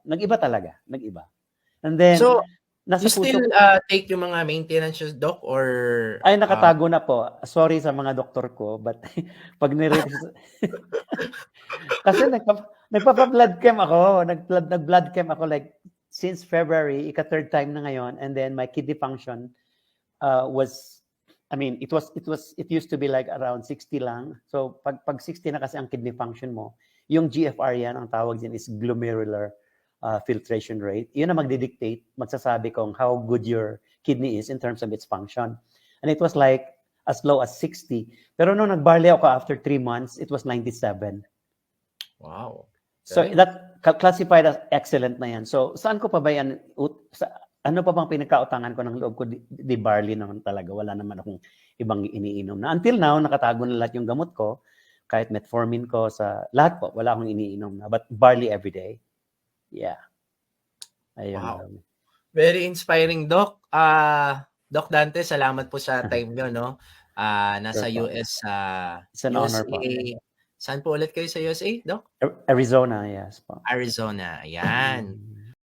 nag-iba talaga, nag-iba. And then, So, nasa you still puso, take yung mga maintenance, Doc, or ay nakatago na po. Sorry sa mga doktor ko, but pag kasi nagpapa-blood chem ako, nag-blood chem ako like since February, third time na ngayon, and then my kidney function was, I mean, it used to be like around 60 lang. So pag 60 na kasi ang kidney function mo, yung GFR yan, ang tawag din is glomerular filtration rate. Yun ang magdidictate, magsasabi kung how good your kidney is in terms of its function. And it was like as low as 60. Pero nung nag-barley ako after 3 months, it was 97. wow. So Galing. that classified as excellent na yan. So saan ko pa ba yan, ano pa bang pinagkautangan ko ng loob ko, di barley naman talaga. Wala naman akong ibang iniinom na. Until now, nakatago na lahat yung gamot ko. Kahit metformin ko, sa lahat po, wala akong iniinom na. But barley every day. Yeah. Ayun. Wow. Very inspiring, Doc. Doc Dante, salamat po sa time nyo, no? Nasa Sure po. US, It's an honor po. USA. Saan po ulit kayo sa USA, Doc? Arizona, yes po. Arizona. Ayan.